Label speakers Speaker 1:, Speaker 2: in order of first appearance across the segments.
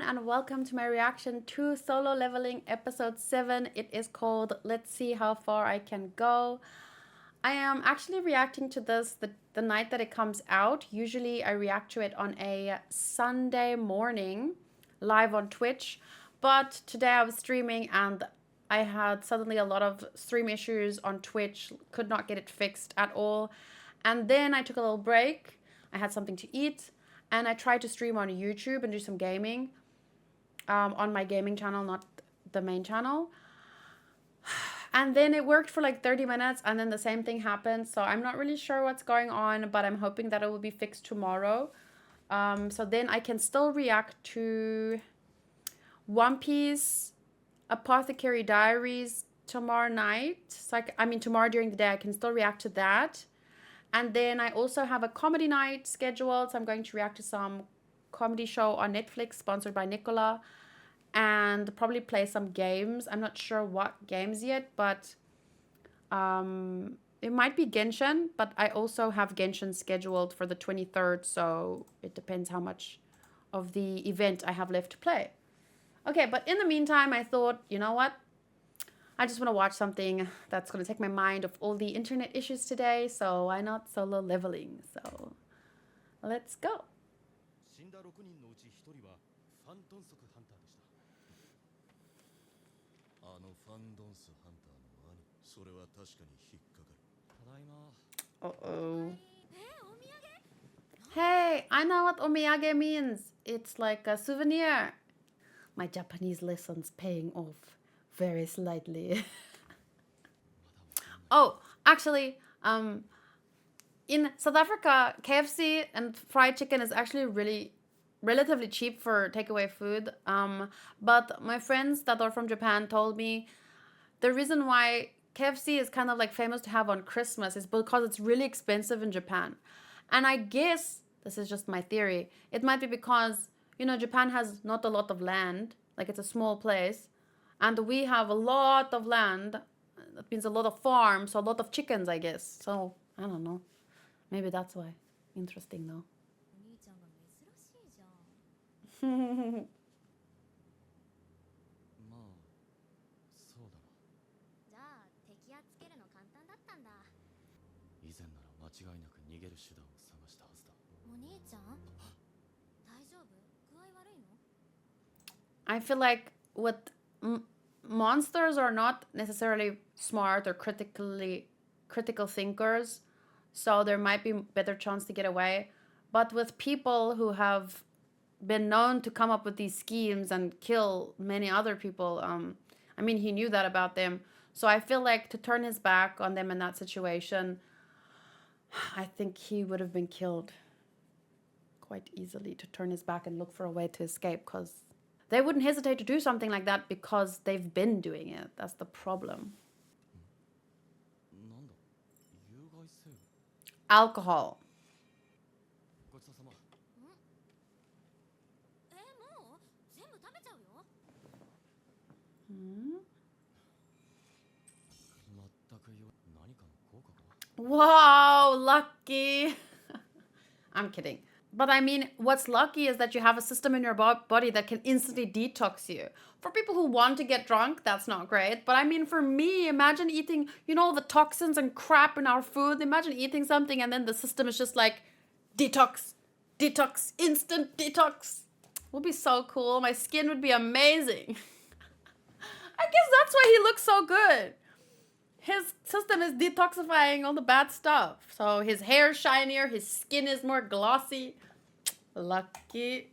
Speaker 1: and welcome to my reaction to Solo Leveling episode 7. It is called Let's See How Far I Can Go. I am actually reacting to this the night that it comes out. Usually I react to it on a Sunday morning live on Twitch, but today I was streaming and I had suddenly a lot of stream issues on Twitch, could not get it fixed at all. And then I took a little break. I had something to eat. And I tried to stream on YouTube and do some gaming on my gaming channel, not the main channel. And then it worked for like 30 minutes and then the same thing happened. So I'm not really sure what's going on, but I'm hoping that it will be fixed tomorrow. So then I can still react to One Piece Apothecary Diaries tomorrow night. So tomorrow during the day, I can still react to that. And then I also have a comedy night scheduled. So I'm going to react to some comedy show on Netflix sponsored by Nicola. And probably play some games. I'm not sure what games yet, but it might be Genshin. But I also have Genshin scheduled for the 23rd. So it depends how much of the event I have left to play. Okay, but in the meantime, I thought, you know what? I just want to watch something that's going to take my mind off all the internet issues today, so why not Solo Leveling? So, let's go. Uh-oh. Hey, I know what omiyage means. It's like a souvenir. My Japanese lessons paying off very slightly. Oh, actually, in South Africa, KFC and fried chicken is actually really relatively cheap for takeaway food. But my friends that are from Japan told me the reason why KFC is kind of like famous to have on Christmas is because it's really expensive in Japan. And I guess, this is just my theory, it might be because, you know, Japan has not a lot of land, like it's a small place. And we have a lot of land. That means a lot of farms, so a lot of chickens, I guess. So, I don't know. Maybe that's why. Interesting, though. I feel like with monsters are not necessarily smart or critical thinkers, so there might be better chance to get away. But with people who have been known to come up with these schemes and kill many other people, he knew that about them. So I feel like to turn his back on them in that situation, I think he would have been killed quite easily, to turn his back and look for a way to escape, because they wouldn't hesitate to do something like that because they've been doing it. That's the problem. Alcohol. Wow, lucky. I'm kidding. But I mean, what's lucky is that you have a system in your body that can instantly detox you. For people who want to get drunk, that's not great. But I mean, for me, imagine eating, you know, the toxins and crap in our food. Imagine eating something and then the system is just like, detox, detox, instant detox. Would be so cool. My skin would be amazing. I guess that's why he looks so good. His system is detoxifying all the bad stuff. So his hair is shinier, his skin is more glossy. Lucky.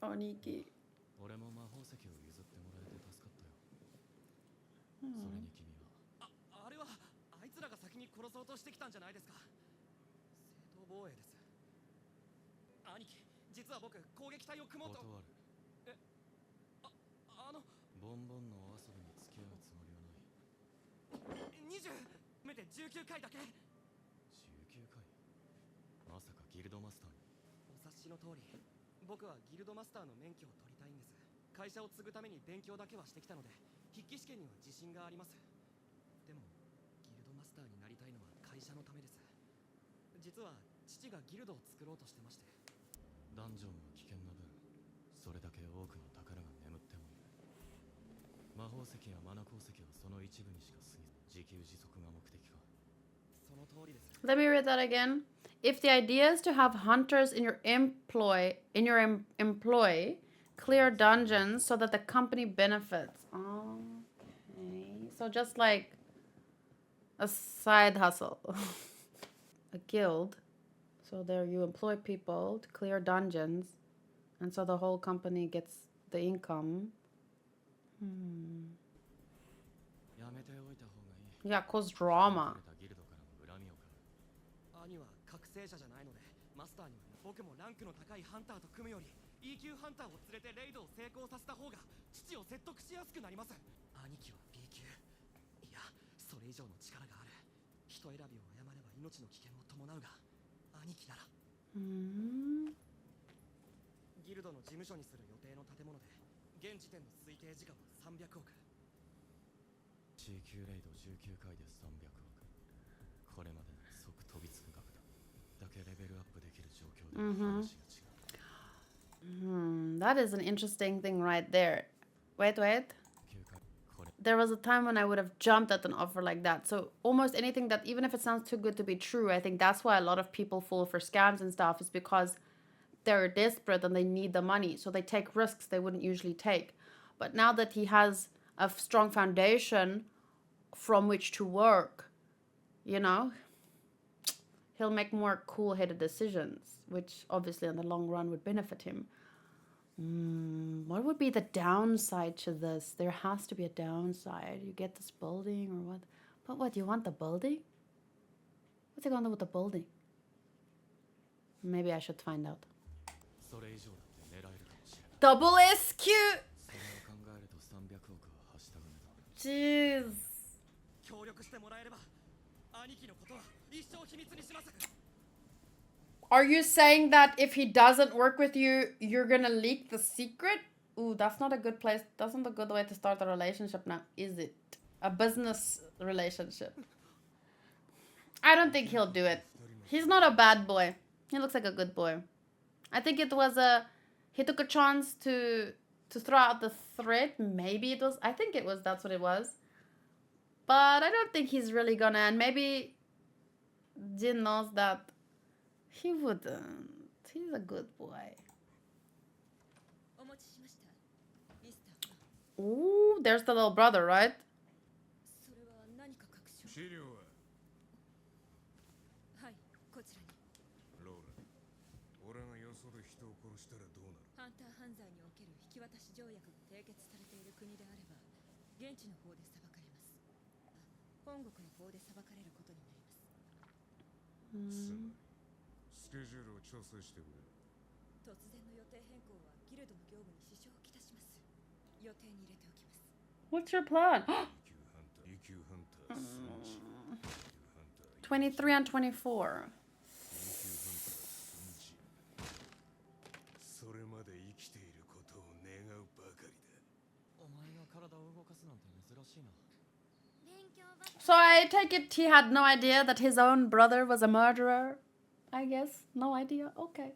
Speaker 1: Oniki.
Speaker 2: 僕はギルドマスターの免許を取りたいんです。会社を継ぐために勉強だけはしてきたので、筆記試験には自信があります。でも、ギルドマスターになりたいのは会社のためです。実は父がギルドを作ろうとしてまして。ダンジョンは危険な分、それだけ多くの宝が眠ってもいる。魔法石やマナ鉱石はその一部にしか過ぎず、自給自足が目的か。その通りです。
Speaker 1: Let me read that again. If the idea is to have hunters in your employ, clear dungeons so that the company benefits. Okay. So just like a side hustle. A guild. So there you employ people to clear dungeons. And so the whole company gets the income. Yeah, cause drama.
Speaker 2: 兄は覚醒者じゃないので、マスターには僕もランクの高いハンターと組むより E 級ハンターを連れてレイドを成功させた方が父を説得しやすくなります。兄貴は B 級、いやそれ以上の力がある。人選びを誤れば命の危険も伴うが、兄貴ならギルドの事務所にする予定の建物で、現時点の推定時価は300億。 C 級レイド19回で300億。これまでの即飛びつく額だ。だけレベルアップできる状況で話が違う。
Speaker 1: That is an interesting thing right there. Wait. There was a time when I would have jumped at an offer like that. So almost anything that, even if it sounds too good to be true, I think that's why a lot of people fall for scams and stuff, is because they're desperate and they need the money. So they take risks they wouldn't usually take. But now that he has a strong foundation from which to work, you know, he'll make more cool-headed decisions, which obviously in the long run would benefit him. What would be the downside to this? There has to be a downside. You get this building or what? But what, you want the building? What's it going on with the building? Maybe I should find out. Double SQ! Jeez. Are you saying that if he doesn't work with you, you're gonna leak the secret? Ooh, that's not a good place. That's not a good way to start a relationship now, is it? A business relationship. I don't think he'll do it. He's not a bad boy. He looks like a good boy. I think it was he took a chance to throw out the threat. Maybe it was, I think it was, that's what it was. But I don't think he's really gonna, and maybe Jin knows that he wouldn't. He's a good boy. Ooh, there's the little brother, right? What's your plan? 23 and 24. So I take it he had no idea that his own brother was a murderer? I guess. No idea. Okay.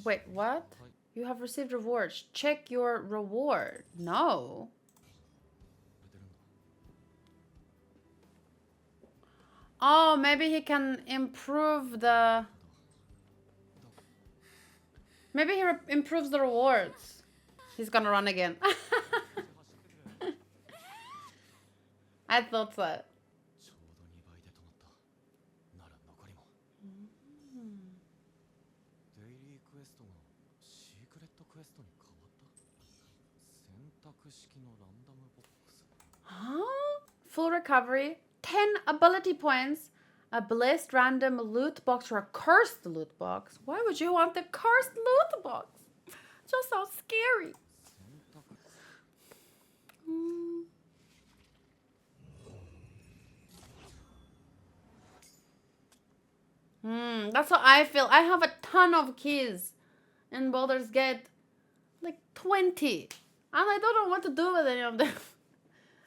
Speaker 1: Wait, what? You have received rewards. Check your reward. No. Oh, maybe he can improve the... Maybe he improves the rewards. He's gonna run again. I thought so. full recovery, 10 ability points, a blessed random loot box or a cursed loot box. Why would you want the cursed loot box? Just so scary. That's how I feel. I have a ton of keys in Baldur's Gate. Like 20. And I don't know what to do with any of them.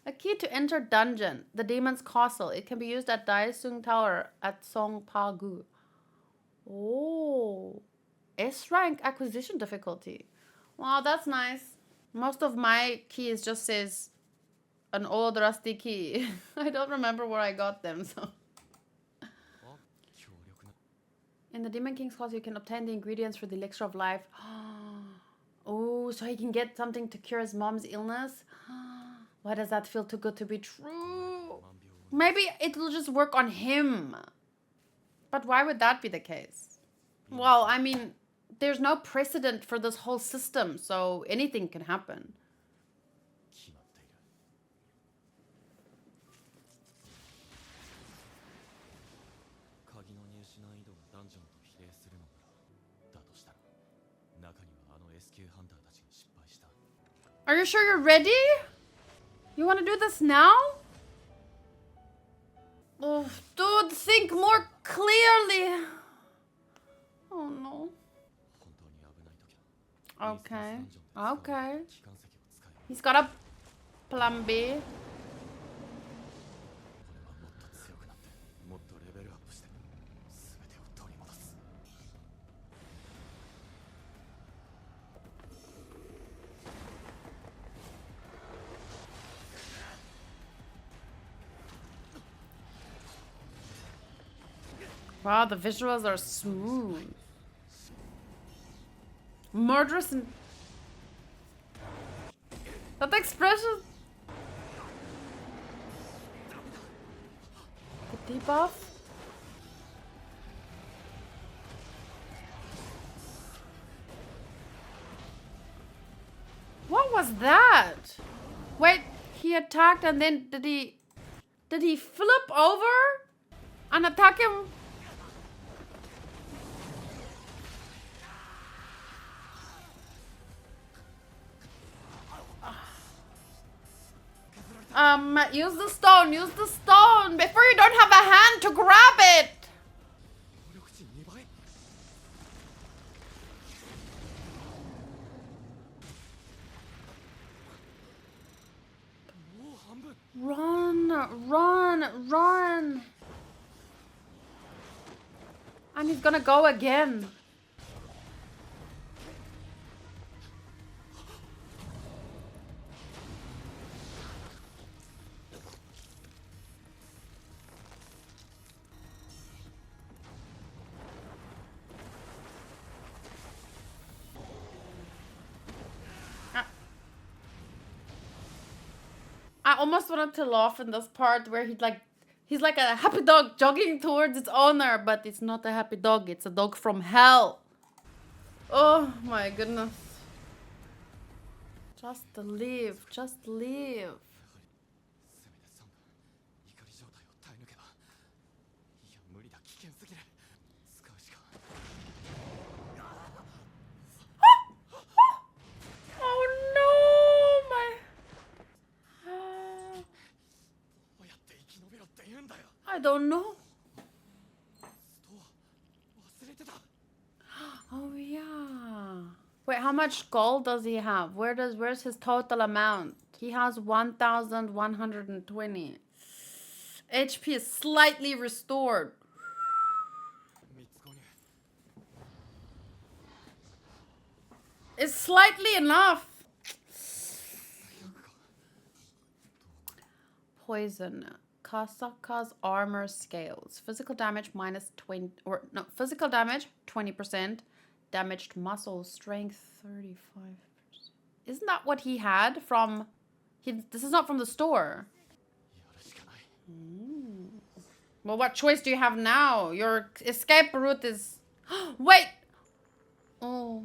Speaker 1: A key to enter dungeon. The demon's castle. It can be used at Daesung Tower at Song Pa-gu. Oh. S rank acquisition difficulty. Wow, that's nice. Most of my keys just says an old rusty key. I don't remember where I got them, so. In the Demon King's Castle, you can obtain the ingredients for the elixir of life. Oh, so he can get something to cure his mom's illness? Why does that feel too good to be true? Maybe it will just work on him. But why would that be the case? Well, I mean, there's no precedent for this whole system, so anything can happen. Are you sure you're ready? You want to do this now? Oh, dude, think more clearly. Oh no. Okay. Okay. He's got a plan B. Wow, the visuals are smooth. Murderous and... That expression... The debuff? What was that? Wait, he attacked and then did he flip over and attack him? Use the stone, use the stone before you don't have a hand to grab it. Run, run, run. And he's gonna go again. I almost wanted to laugh in this part where he's like a happy dog jogging towards its owner, but it's not a happy dog, it's a dog from hell. Oh my goodness. Just leave, just leave. I don't know. Oh yeah. Wait, how much gold does he have? Where's his total amount? He has 1,120. HP is slightly restored. It's slightly enough. Poison. Kasaka's armor scales. Physical damage minus 20, or no, physical damage 20%. Damaged muscle strength 35%. Isn't that what he had from? This is not from the store. Well, what choice do you have now? Your escape route is. Wait. Oh.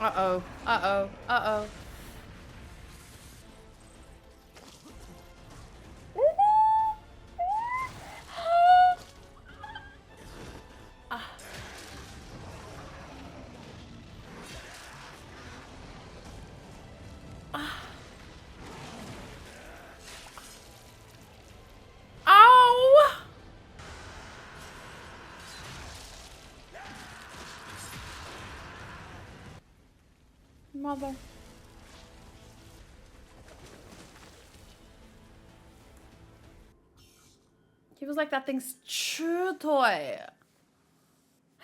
Speaker 1: Uh-oh. Uh-oh. Uh-oh. Ow! Mother. He was like that thing's chew toy.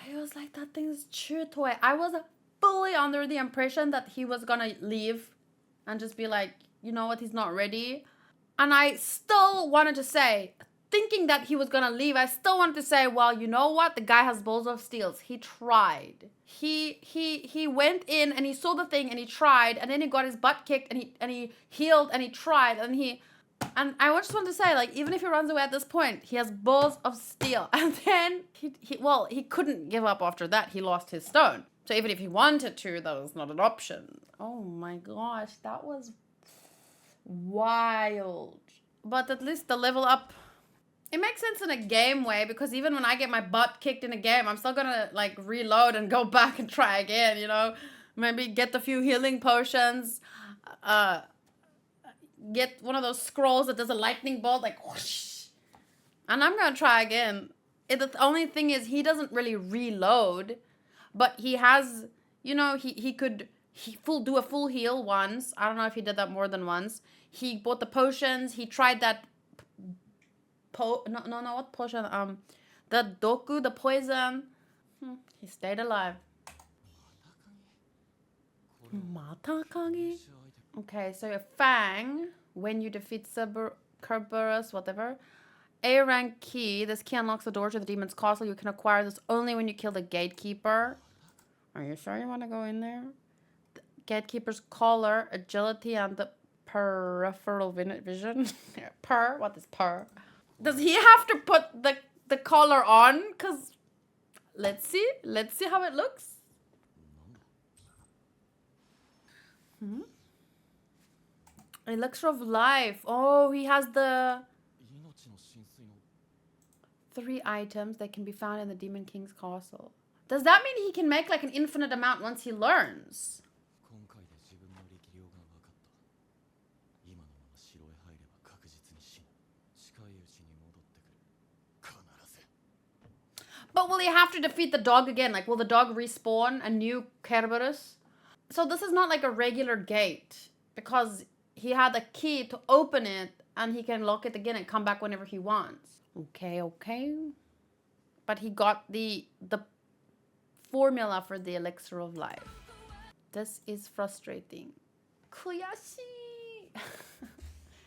Speaker 1: He was like that thing's chew toy. I was fully under the impression that he was gonna leave and just be like, you know what, he's not ready. And I still wanted to say, thinking that he was gonna leave, I still wanted to say, well, you know what? The guy has balls of steels. He tried. He went in and he saw the thing and he tried, and then he got his butt kicked and he healed and he tried and I just want to say, like, even if he runs away at this point, he has balls of steel. And then he couldn't give up after that. He lost his stone. So even if he wanted to, that was not an option. Oh my gosh, that was wild. But at least the level up, it makes sense in a game way, because even when I get my butt kicked in a game, I'm still gonna like reload and go back and try again, you know? Maybe get a few healing potions, get one of those scrolls that does a lightning bolt, like whoosh, and I'm gonna try again. The only thing is he doesn't really reload, but he has, you know, he could do a full heal once. I don't know if he did that more than once. He bought the potions. He tried that what potion? The doku, the poison. He stayed alive. Matakagi. Okay, so a Fang, when you defeat Kerberos, whatever. A rank key. This key unlocks the door to the demon's castle. You can acquire this only when you kill the gatekeeper. Are you sure you want to go in there? The gatekeeper's collar, agility, and the peripheral vision. Per? What is per? Does he have to put the collar on? Because let's see how it looks. Elixir of life. Oh, he has the 3 items that can be found in the Demon King's castle. Does that mean he can make like an infinite amount once he learns? But will he have to defeat the dog again? Like, will the dog respawn a new Kerberos? So this is not like a regular gate, because he had a key to open it and he can lock it again and come back whenever he wants. Okay. But he got the formula for the elixir of life. This is frustrating. Kuyashi.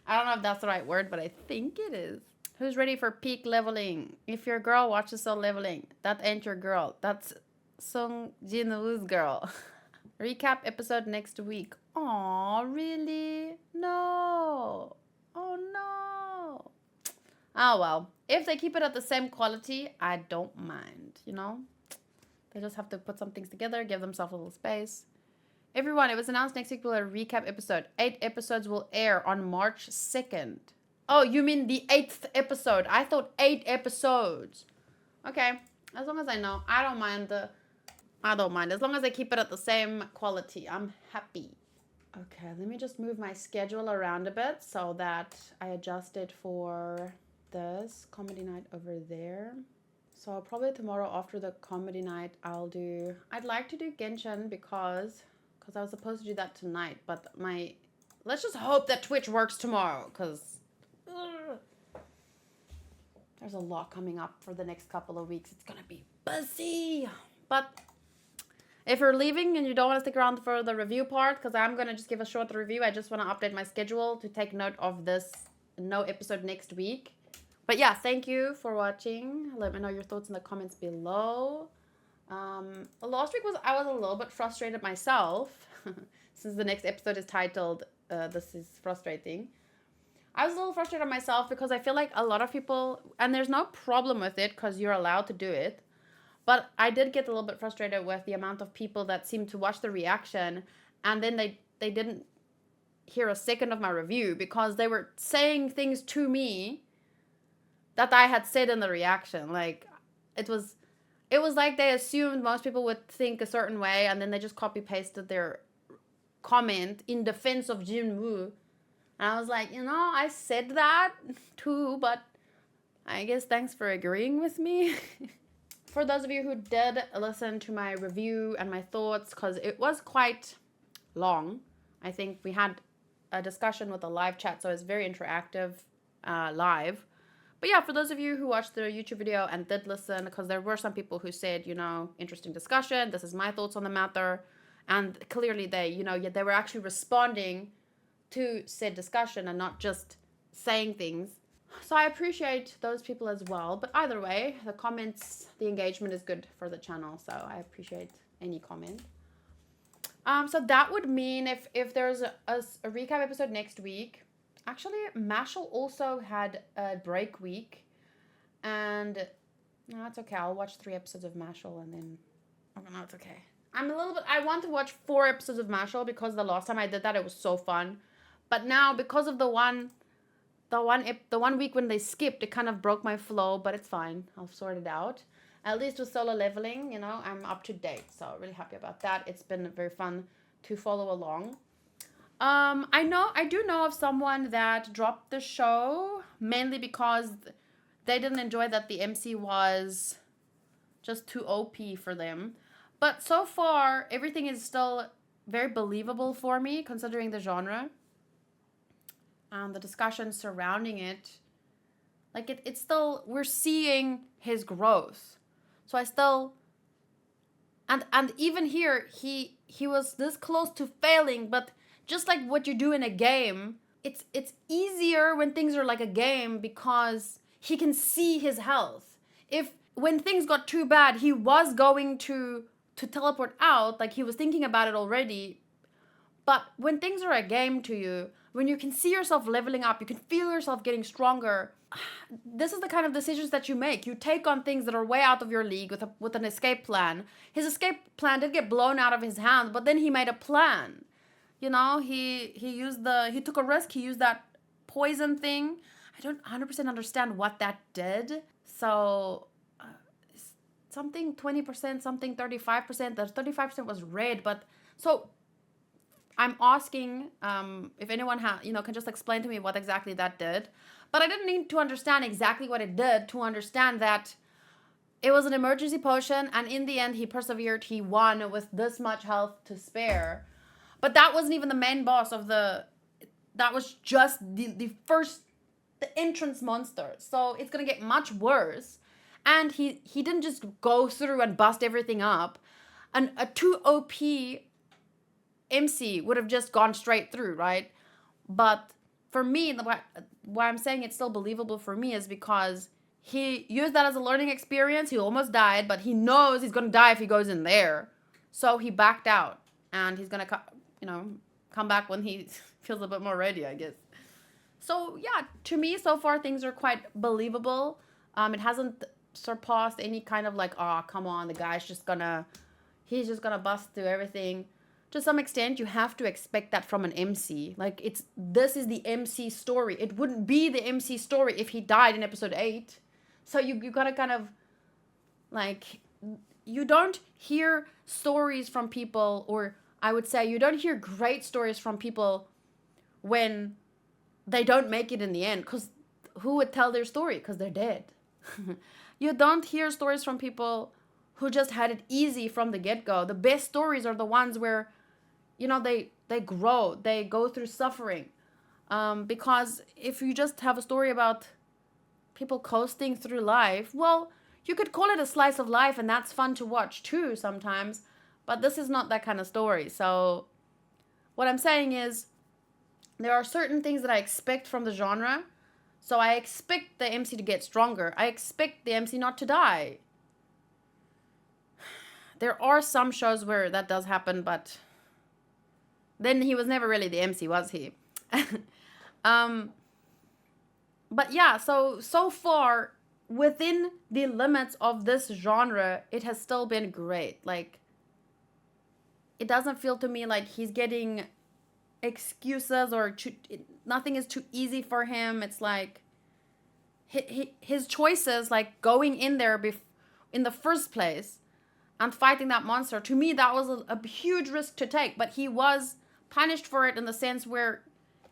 Speaker 1: I don't know if that's the right word, but I think it is. Who's ready for peak leveling? If your girl watches Soul Leveling, that ain't your girl. That's Sung Jin-woo's girl. Recap episode next week. Aw, really? No. Oh, no. Oh, well. If they keep it at the same quality, I don't mind, you know? They just have to put some things together, give themselves a little space. Everyone, it was announced next week will be a recap episode. 8 episodes will air on March 2nd. Oh, you mean the 8th episode. I thought 8 episodes. Okay. As long as I know. I don't mind. As long as I keep it at the same quality, I'm happy. Okay, let me just move my schedule around a bit so that I adjust it for this comedy night over there. So probably tomorrow after the comedy night, I'd like to do Genshin because I was supposed to do that tonight, but let's just hope that Twitch works tomorrow, because there's a lot coming up for the next couple of weeks. It's gonna be busy. But if you're leaving and you don't want to stick around for the review part, because I'm gonna just give a short review, I just want to update my schedule to take note of this no episode next week. But yeah, thank you for watching. Let me know your thoughts in the comments below. Last week I was a little bit frustrated myself since the next episode is titled This is Frustrating. I was a little frustrated myself because I feel like a lot of people, and there's no problem with it because you're allowed to do it, But I did get a little bit frustrated with the amount of people that seemed to watch the reaction and then they didn't hear a second of my review because they were saying things to me that I had said in the reaction. Like it was like they assumed most people would think a certain way and then they just copy pasted their comment in defense of Jinwoo. And I was like, I said that too, but I guess thanks for agreeing with me. For those of you who did listen to my review and my thoughts, because it was quite long, I think we had a discussion with a live chat, so it's very interactive live. But yeah, for those of you who watched the YouTube video and did listen, because there were some people who said, interesting discussion, this is my thoughts on the matter. And clearly they were actually responding to said discussion and not just saying things. So I appreciate those people as well. But either way, the comments, the engagement is good for the channel. So I appreciate any comment. So that would mean if there's a recap episode next week. Actually, Mashal also had a break week. And no, it's okay. I'll watch 3 episodes of Mashal and then... Oh, no, it's okay. I want to watch 4 episodes of Mashal because the last time I did that, it was so fun. But now, because of the one week when they skipped, it kind of broke my flow, but it's fine. I'll sort it out. At least with Solo Leveling, I'm up to date. So really happy about that. It's been very fun to follow along. I do know of someone that dropped the show mainly because they didn't enjoy that the MC was just too OP for them. But so far, everything is still very believable for me, considering the genre. The discussion surrounding it. Like, it's still... We're seeing his growth. So I still... And even here, he was this close to failing, but just like what you do in a game, it's easier when things are like a game because he can see his health. When things got too bad, he was going to teleport out, like he was thinking about it already. But when things are a game to you, when you can see yourself leveling up, you can feel yourself getting stronger, this is the kind of decisions that you make. You take on things that are way out of your league with an escape plan. His escape plan did get blown out of his hand, but then he made a plan. He took a risk. He used that poison thing. I don't 100% understand what that did. So something 20%, something 35%. The 35% was red, but so I'm asking if anyone can just explain to me what exactly that did. But I didn't need to understand exactly what it did to understand that it was an emergency potion, and in the end he persevered. He won with this much health to spare. But that wasn't even the main boss of the... That was just the entrance monster. So it's going to get much worse. And he didn't just go through and bust everything up. And a 2 OP MC would have just gone straight through, right? But for me, why I'm saying it's still believable for me is because he used that as a learning experience. He almost died, but he knows he's going to die if he goes in there. So he backed out. And he's going to, come back when he feels a bit more ready, I guess. So, yeah, to me, so far, things are quite believable. It hasn't surpassed any kind of like, oh, come on, the guy's just gonna... He's just gonna bust through everything. To some extent, you have to expect that from an MC. Like, this is the MC story. It wouldn't be the MC story if he died in episode 8. So you gotta kind of, like, you don't hear stories from people, or I would say you don't hear great stories from people when they don't make it in the end. Because who would tell their story? Because they're dead. You don't hear stories from people who just had it easy from the get-go. The best stories are the ones where they grow, they go through suffering. Because if you just have a story about people coasting through life, well, you could call it a slice of life, and that's fun to watch too sometimes. But this is not that kind of story. So what I'm saying is there are certain things that I expect from the genre. So I expect the MC to get stronger. I expect the MC not to die. There are some shows where that does happen, but then he was never really the MC, was he? But yeah, so far, within the limits of this genre, it has still been great. Like, it doesn't feel to me like he's getting excuses or nothing is too easy for him. It's like his choices, like going in there in the first place and fighting that monster, to me that was a huge risk to take, but he was punished for it in the sense where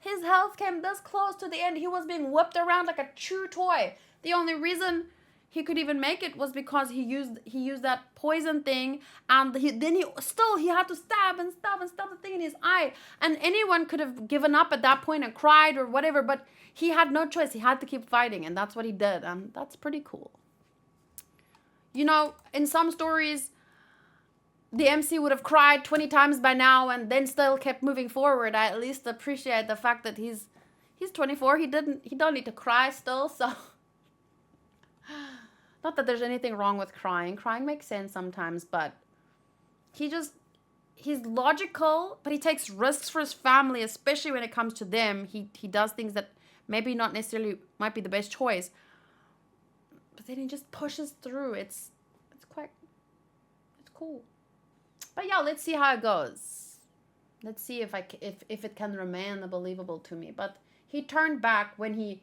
Speaker 1: his health came this close to the end. He was being whipped around like a chew toy. The only reason he could even make it was because he used that poison thing, and he had to stab the thing in his eye, and anyone could have given up at that point and cried or whatever, but he had no choice. He had to keep fighting, and that's what he did, and that's pretty cool. In some stories, the MC would have cried 20 times by now and then still kept moving forward. I at least appreciate the fact that he's 24. He don't need to cry still, so not that there's anything wrong with crying. Crying makes sense sometimes, but he's logical, but he takes risks for his family, especially when it comes to them. He does things that maybe not necessarily might be the best choice, but then he just pushes through. It's cool. But yeah, let's see how it goes. Let's see if it can remain believable to me. But he turned back when he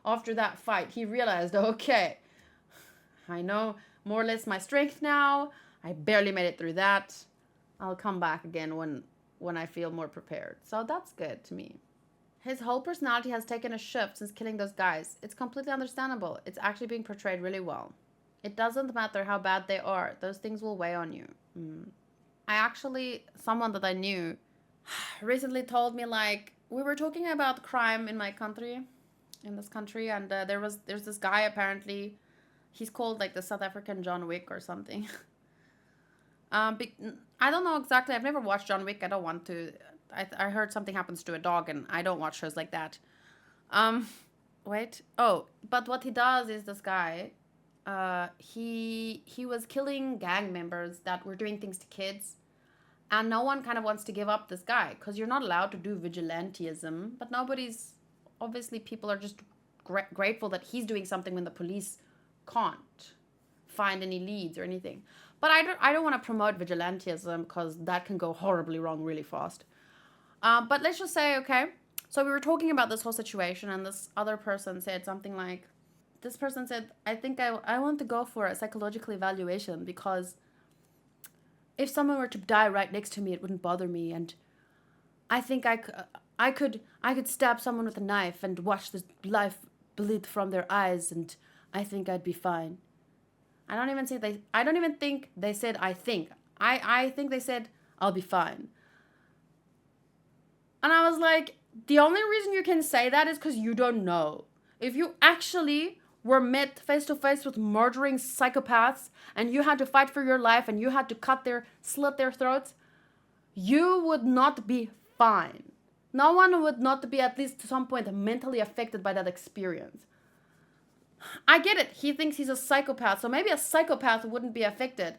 Speaker 1: after that fight, he realized, okay, I know more or less my strength now. I barely made it through that. I'll come back again when I feel more prepared. So that's good to me. His whole personality has taken a shift since killing those guys. It's completely understandable. It's actually being portrayed really well. It doesn't matter how bad they are. Those things will weigh on you. Someone that I knew recently told me, like, we were talking about crime in this country, and there's this guy, apparently, he's called like the South African John Wick or something. I don't know exactly. I've never watched John Wick. I don't want to. I heard something happens to a dog, and I don't watch shows like that. Wait. Oh, but what he does is this guy. He was killing gang members that were doing things to kids, and no one kind of wants to give up this guy because you're not allowed to do vigilantism. But obviously people are just grateful that he's doing something when the police can't find any leads or anything. But I don't want to promote vigilantism because that can go horribly wrong really fast. But let's just say, okay, so we were talking about this whole situation, and this other person said something like, this person said, I think I want to go for a psychological evaluation because if someone were to die right next to me, it wouldn't bother me. And I think I could stab someone with a knife and watch the life bleed from their eyes, and I think I'd be fine. I don't even think they said I think. I think they said I'll be fine. And I was like, the only reason you can say that is because you don't know. If you actually were met face to face with murdering psychopaths and you had to fight for your life and you had to slit their throats, you would not be fine. No one would not be, at least to some point, mentally affected by that experience. I get it. He thinks he's a psychopath, so maybe a psychopath wouldn't be affected.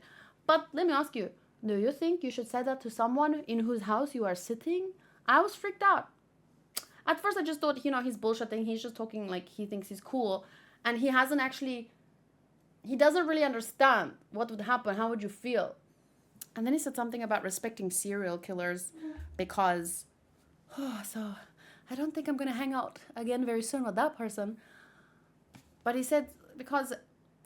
Speaker 1: But let me ask you, do you think you should say that to someone in whose house you are sitting? I was freaked out. At first I just thought, he's bullshitting. He's just talking like he thinks he's cool. And he doesn't really understand what would happen. How would you feel? And then he said something about respecting serial killers because, so I don't think I'm going to hang out again very soon with that person. But he said, because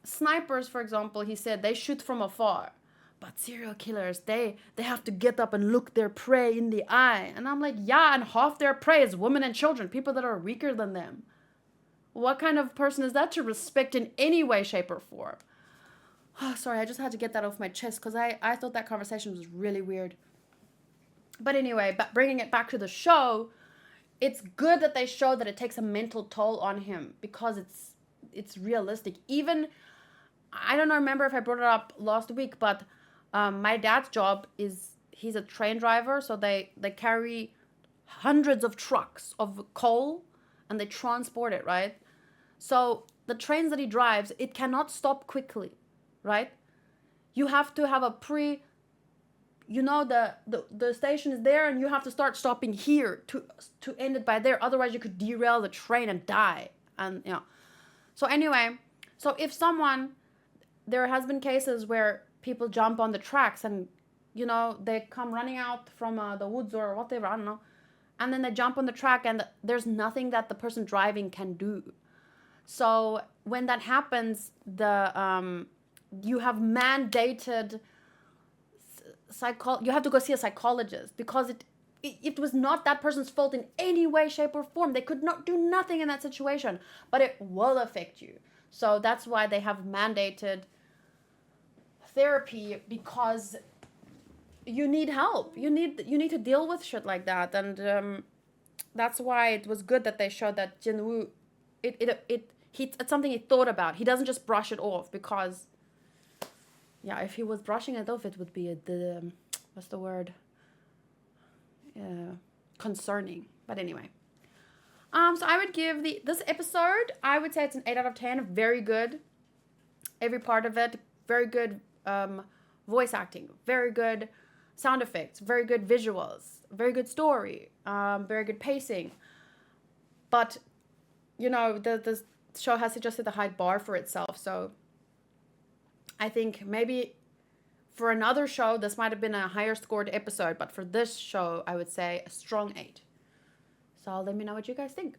Speaker 1: snipers, for example, he said they shoot from afar. But serial killers, they have to get up and look their prey in the eye. And I'm like, yeah, and half their prey is women and children, people that are weaker than them. What kind of person is that to respect in any way, shape, or form? Oh, sorry, I just had to get that off my chest because I thought that conversation was really weird. But anyway, bringing it back to the show, it's good that they show that it takes a mental toll on him because it's realistic. Even, I don't remember if I brought it up last week, but my dad's job he's a train driver, so they carry hundreds of trucks of coal and they transport it, right? So the trains that he drives, it cannot stop quickly, right? You have to have the station is there and you have to start stopping here to end it by there. Otherwise you could derail the train and die. And so anyway, So if someone, there has been cases where people jump on the tracks and, they come running out from the woods or whatever, I don't know, and then they jump on the track and there's nothing that the person driving can do. So when that happens, you have mandated you have to go see a psychologist because it was not that person's fault in any way, shape, or form. They could not do nothing in that situation, but it will affect you. So that's why they have mandated therapy, because you need help. You need to deal with shit like that, and that's why it was good that they showed that Jinwoo, it's something he thought about. He doesn't just brush it off because, yeah, if he was brushing it off, it would be the what's the word? Concerning. But anyway, so I would give this episode, I would say it's an 8 out of 10. Very good, every part of it. Very good voice acting. Very good sound effects. Very good visuals. Very good story. Very good pacing. But the show has just set a high bar for itself. So I think maybe for another show, this might have been a higher scored episode, but for this show, I would say a strong 8. So let me know what you guys think.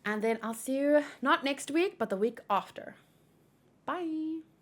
Speaker 1: And then I'll see you not next week, but the week after. Bye.